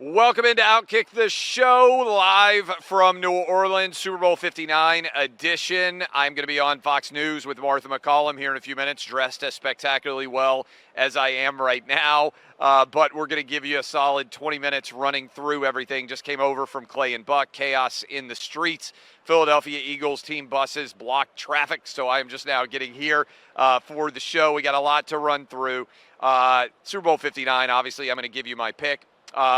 Welcome into OutKick, the show, live from New Orleans, Super Bowl 59 edition. I'm going to be on Fox News with Martha McCollum here in a few minutes, dressed as spectacularly well as I am right now. But we're going to give you a solid 20 minutes running through everything. Just came over from Clay and Buck, chaos in the streets. Philadelphia Eagles team buses blocked traffic, so I am just now getting here for the show. We got a lot to run through. Super Bowl 59, obviously, I'm going to give you my pick.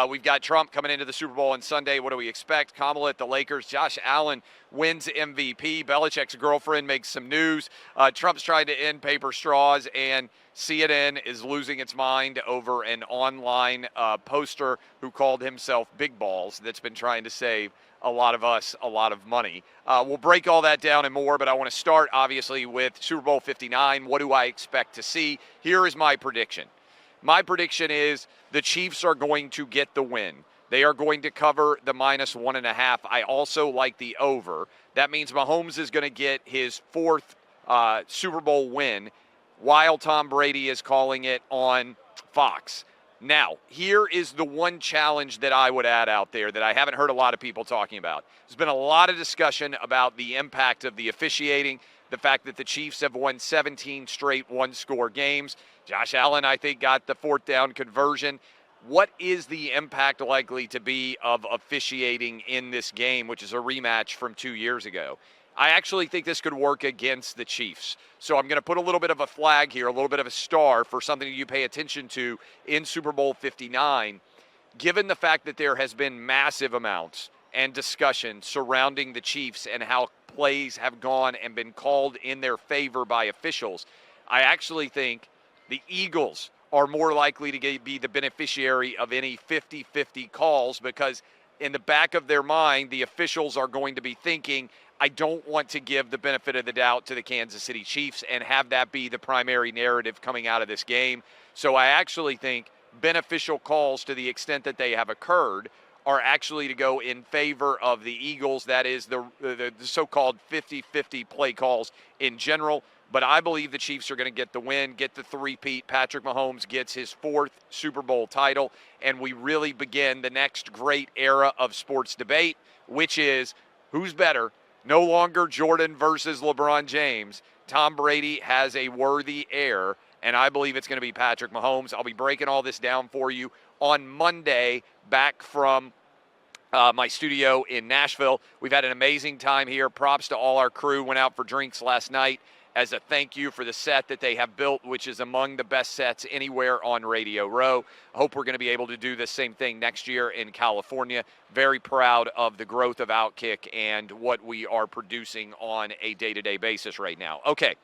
We've got Trump coming into the Super Bowl on Sunday. What do we expect? Kamala at the Lakers. Josh Allen wins MVP. Belichick's girlfriend makes some news. Trump's trying to end paper straws, and CNN is losing its mind over an online poster who called himself Big Balls that's been trying to save a lot of us a lot of money. We'll break all that down and more, but I want to start, obviously, with Super Bowl 59. What do I expect to see? Here is my prediction. My prediction is the Chiefs are going to get the win. They are going to cover the -1.5. I also like the over. That means Mahomes is going to get his fourth Super Bowl win, while Tom Brady is calling it on Fox. Now, here is the one challenge that I would add out there that I haven't heard a lot of people talking about. There's been a lot of discussion about the impact of the officiating, the fact that the Chiefs have won 17 straight one-score games. Josh Allen, I think, got the fourth down conversion. What is the impact likely to be of officiating in this game, which is a rematch from 2 years ago? I actually think this could work against the Chiefs. So I'm going to put a little bit of a flag here, a little bit of a star for something you pay attention to in Super Bowl 59, given the fact that there has been massive amounts and discussion surrounding the Chiefs and how plays have gone and been called in their favor by officials. I actually think the Eagles are more likely to be the beneficiary of any 50-50 calls, because in the back of their mind, the officials are going to be thinking, I don't want to give the benefit of the doubt to the Kansas City Chiefs and have that be the primary narrative coming out of this game. So I actually think beneficial calls, to the extent that they have occurred, are actually to go in favor of the Eagles. That is the so-called 50-50 play calls in general. But I believe the Chiefs are going to get the win, get the three-peat. Patrick Mahomes gets his fourth Super Bowl title, and we really begin the next great era of sports debate, which is who's better? No longer Jordan versus LeBron James. Tom Brady has a worthy heir, and I believe it's going to be Patrick Mahomes. I'll be breaking all this down for you on Monday, back from my studio in Nashville. We've had an amazing time here. Props to all our crew. Went out for drinks last night as a thank you for the set that they have built, which is among the best sets anywhere on Radio Row. I hope we're going to be able to do the same thing next year in California. Very proud of the growth of OutKick and what we are producing on a day-to-day basis right now. Okay,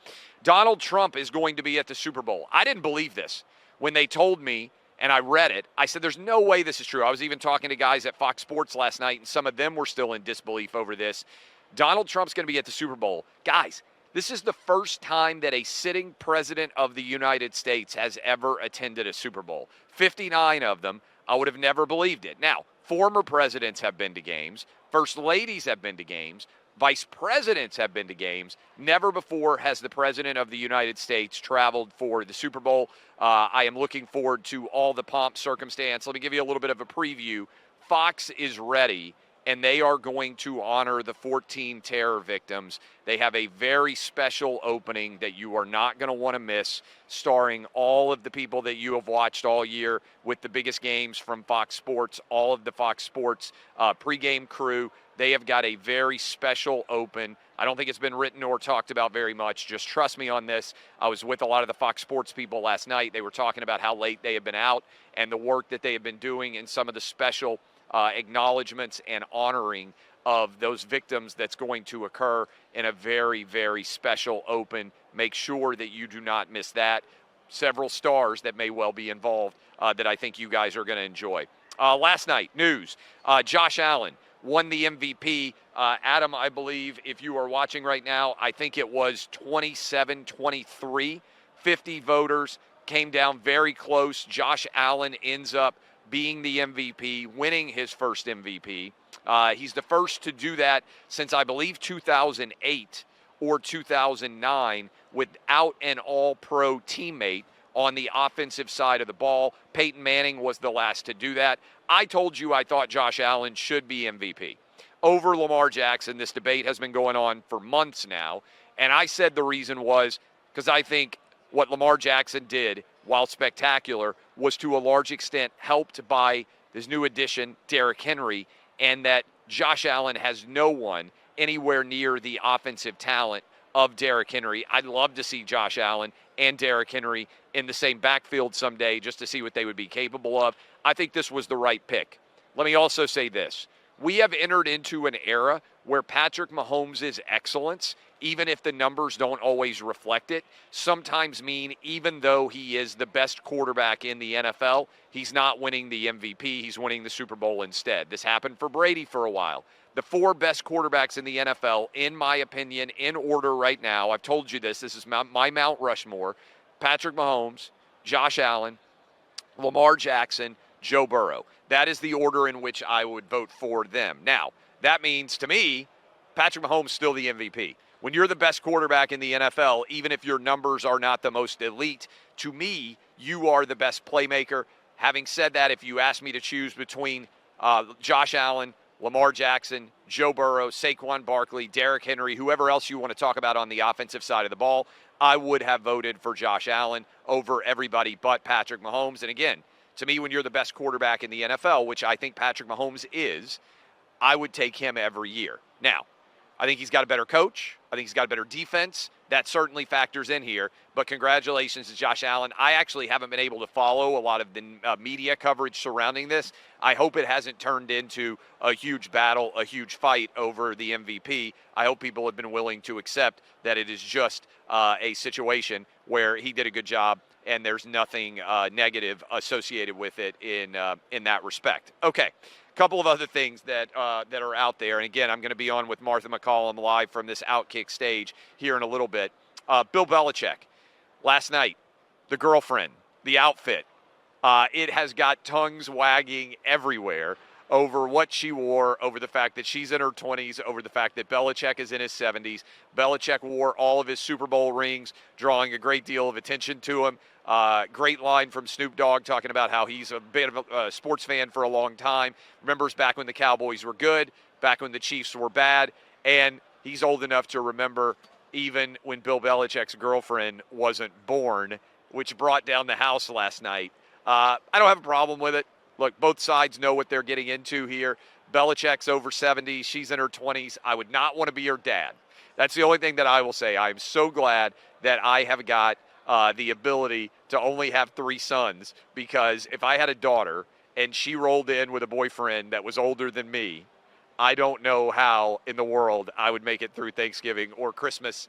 Donald Trump is going to be at the Super Bowl. I didn't believe this when they told me, and I read it. I said, there's no way this is true. I was even talking to guys at Fox Sports last night, and some of them were still in disbelief over this. Donald Trump's going to be at the Super Bowl. Guys, this is the first time that a sitting president of the United States has ever attended a Super Bowl. 59 of them. I would have never believed it. Now, former presidents have been to games. First ladies have been to games. Vice presidents have been to games. Never before has the president of the United States traveled for the Super Bowl. I am looking forward to all the pomp, circumstance. Let me give you a little bit of a preview. Fox is ready, and they are going to honor the 14 terror victims. They have a very special opening that you are not going to want to miss, starring all of the people that you have watched all year with the biggest games from Fox Sports, all of the Fox Sports pregame crew. They have got a very special open. I don't think it's been written or talked about very much. Just trust me on this. I was with a lot of the Fox Sports people last night. They were talking about how late they have been out and the work that they have been doing and some of the special acknowledgments and honoring of those victims that's going to occur in a very, very special open. Make sure that you do not miss that. Several stars that may well be involved that I think you guys are going to enjoy. Last night, news. Josh Allen won the MVP. Adam, I believe, if you are watching right now, I think it was 27-23. 50 voters came down very close. Josh Allen ends up being the MVP, winning his first MVP. He's the first to do that since, I believe, 2008 or 2009 without an all-pro teammate on the offensive side of the ball. Peyton Manning was the last to do that. I told you I thought Josh Allen should be MVP over Lamar Jackson. This debate has been going on for months now. And I said the reason was because I think what Lamar Jackson did, while spectacular, was to a large extent helped by this new addition, Derrick Henry, and that Josh Allen has no one anywhere near the offensive talent of Derrick Henry. I'd love to see Josh Allen and Derrick Henry in the same backfield someday just to see what they would be capable of. I think this was the right pick. Let me also say this. We have entered into an era where Patrick Mahomes' excellence, even if the numbers don't always reflect it, sometimes mean even though he is the best quarterback in the NFL, he's not winning the MVP, he's winning the Super Bowl instead. This happened for Brady for a while. The 4 best quarterbacks in the NFL, in my opinion, in order right now, I've told you this is my Mount Rushmore: Patrick Mahomes, Josh Allen, Lamar Jackson, Joe Burrow. That is the order in which I would vote for them. Now, that means to me, Patrick Mahomes is still the MVP. When you're the best quarterback in the NFL, even if your numbers are not the most elite, to me, you are the best playmaker. Having said that, if you ask me to choose between Josh Allen, Lamar Jackson, Joe Burrow, Saquon Barkley, Derrick Henry, whoever else you want to talk about on the offensive side of the ball, I would have voted for Josh Allen over everybody but Patrick Mahomes. And again, to me, when you're the best quarterback in the NFL, which I think Patrick Mahomes is, I would take him every year. Now, I think he's got a better coach. I think he's got a better defense. That certainly factors in here. But congratulations to Josh Allen. I actually haven't been able to follow a lot of the media coverage surrounding this. I hope it hasn't turned into a huge battle, a huge fight over the MVP. I hope people have been willing to accept that it is just a situation where he did a good job and there's nothing negative associated with it in that respect. Okay. Couple of other things that are out there. And again, I'm going to be on with Martha McCollum live from this OutKick stage here in a little bit. Bill Belichick, last night, the girlfriend, the outfit, it has got tongues wagging everywhere over what she wore, over the fact that she's in her 20s, over the fact that Belichick is in his 70s. Belichick wore all of his Super Bowl rings, drawing a great deal of attention to him. Great line from Snoop Dogg talking about how he's a bit of a sports fan for a long time. Remembers back when the Cowboys were good, back when the Chiefs were bad, and he's old enough to remember even when Bill Belichick's girlfriend wasn't born, which brought down the house last night. I don't have a problem with it. Look, both sides know what they're getting into here. Belichick's over 70. She's in her 20s. I would not want to be her dad. That's the only thing that I will say. I'm so glad that I have got the ability to only have 3 sons, because if I had a daughter and she rolled in with a boyfriend that was older than me, I don't know how in the world I would make it through Thanksgiving or Christmas.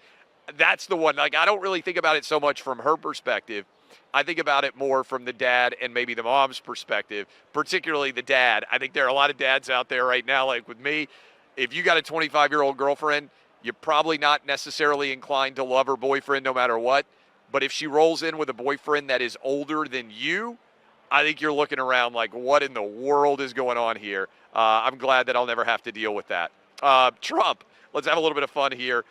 That's the one. Like, I don't really think about it so much from her perspective. I think about it more from the dad and maybe the mom's perspective, particularly the dad. I think there are a lot of dads out there right now, like with me. If you got a 25-year-old girlfriend, you're probably not necessarily inclined to love her boyfriend no matter what. But if she rolls in with a boyfriend that is older than you, I think you're looking around like, what in the world is going on here? I'm glad that I'll never have to deal with that. Trump, let's have a little bit of fun here.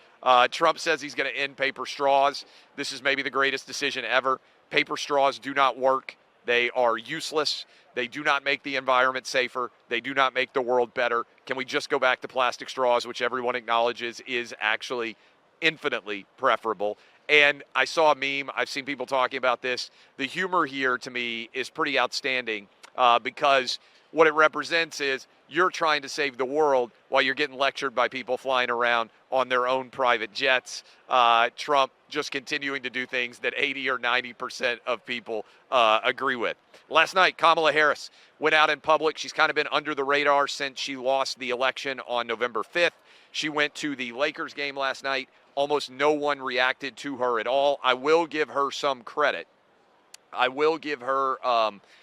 Trump says he's going to end paper straws. This is maybe the greatest decision ever. Paper straws do not work. They are useless. They do not make the environment safer. They do not make the world better. Can we just go back to plastic straws, which everyone acknowledges is actually infinitely preferable? And I saw a meme. I've seen people talking about this. The humor here, to me, is pretty outstanding because what it represents is you're trying to save the world while you're getting lectured by people flying around on their own private jets. Trump just continuing to do things that 80 or 90% of people agree with. Last night, Kamala Harris went out in public. She's kind of been under the radar since she lost the election on November 5th. She went to the Lakers game last night. Almost no one reacted to her at all. I will give her some credit.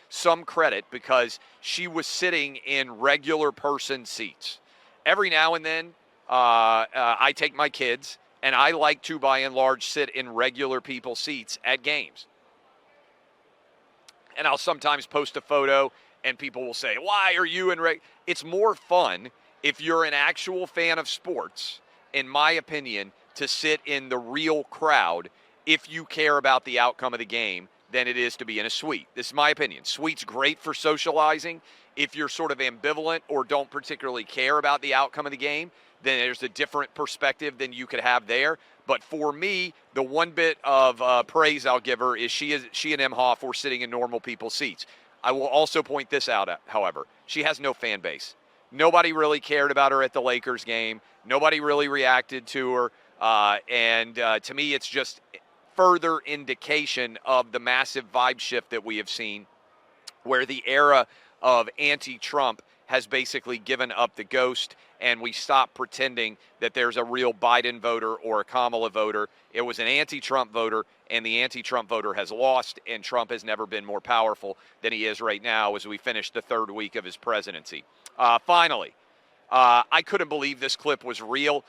Some credit because she was sitting in regular person seats. Every now and then, I take my kids, and I like to, by and large, sit in regular people seats at games. And I'll sometimes post a photo, and people will say, why are you in It's more fun if you're an actual fan of sports, in my opinion, to sit in the real crowd if you care about the outcome of the game than it is to be in a suite. This is my opinion. Suite's great for socializing. If you're sort of ambivalent or don't particularly care about the outcome of the game, then there's a different perspective than you could have there. But for me, the one bit of praise I'll give her is she and Emhoff were sitting in normal people's seats. I will also point this out, however. She has no fan base. Nobody really cared about her at the Lakers game. Nobody really reacted to her. And to me, it's just further indication of the massive vibe shift that we have seen, where the era of anti-Trump has basically given up the ghost, and we stop pretending that there's a real Biden voter or a Kamala voter. It was an anti-Trump voter, and the anti-Trump voter has lost, and Trump has never been more powerful than he is right now as we finish the third week of his presidency. Finally, I couldn't believe this clip was real.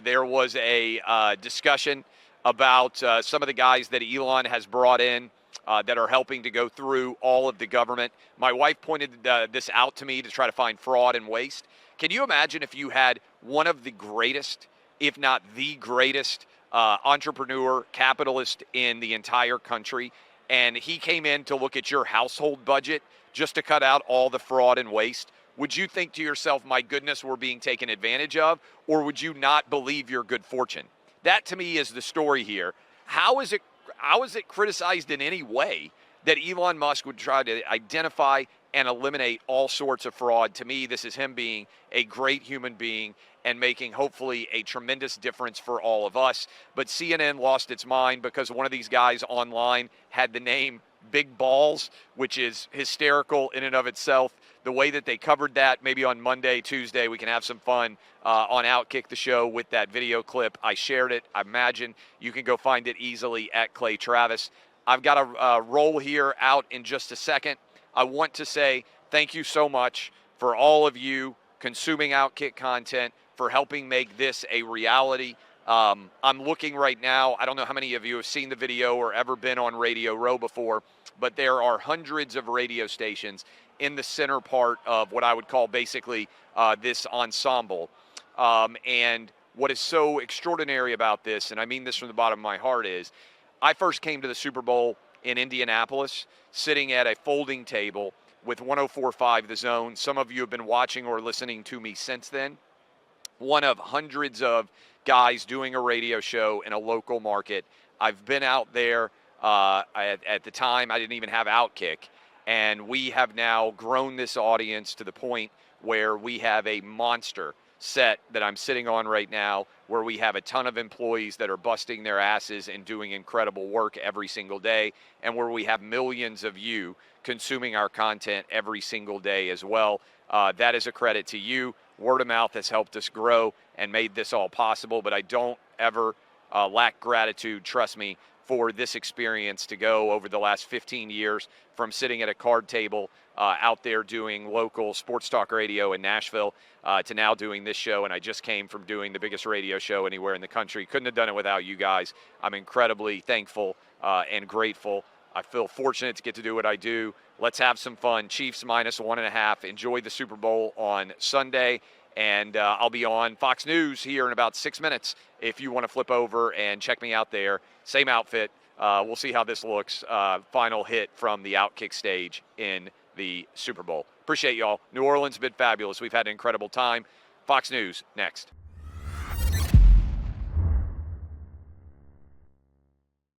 There was a discussion about some of the guys that Elon has brought in that are helping to go through all of the government. My wife pointed this out to me to try to find fraud and waste. Can you imagine if you had one of the greatest, if not the greatest, entrepreneur, capitalist in the entire country, and he came in to look at your household budget just to cut out all the fraud and waste? Would you think to yourself, my goodness, we're being taken advantage of? Or would you not believe your good fortune? That, to me, is the story here. How is it criticized in any way that Elon Musk would try to identify and eliminate all sorts of fraud? To me, this is him being a great human being and making, hopefully, a tremendous difference for all of us. But CNN lost its mind because one of these guys online had the name Big Balls, which is hysterical in and of itself. The way that they covered that, maybe on Monday, Tuesday, we can have some fun on OutKick the show with that video clip. I shared it. I imagine you can go find it easily at Clay Travis. I've got a roll here out in just a second. I want to say thank you so much for all of you consuming OutKick content, for helping make this a reality. I'm looking right now. I don't know how many of you have seen the video or ever been on Radio Row before, but there are hundreds of radio stations in the center part of what I would call basically this ensemble. And what is so extraordinary about this, and I mean this from the bottom of my heart, is I first came to the Super Bowl in Indianapolis sitting at a folding table with 104.5 The Zone. Some of you have been watching or listening to me since then. One of hundreds of guys doing a radio show in a local market. I've been out there. At the time, I didn't even have OutKick. And we have now grown this audience to the point where we have a monster set that I'm sitting on right now, where we have a ton of employees that are busting their asses and doing incredible work every single day, and where we have millions of you consuming our content every single day as well. That is a credit to you. Word of mouth has helped us grow and made this all possible, but I don't ever lack gratitude, trust me, for this experience to go over the last 15 years from sitting at a card table out there doing local sports talk radio in Nashville to now doing this show. And I just came from doing the biggest radio show anywhere in the country. Couldn't have done it without you guys. I'm incredibly thankful and grateful. I feel fortunate to get to do what I do. Let's have some fun. Chiefs -1.5. Enjoy the Super Bowl on Sunday. And I'll be on Fox News here in about 6 minutes if you want to flip over and check me out there. Same outfit. We'll see how this looks. Final hit from the OutKick stage in the Super Bowl. Appreciate y'all. New Orleans has been fabulous. We've had an incredible time. Fox News next.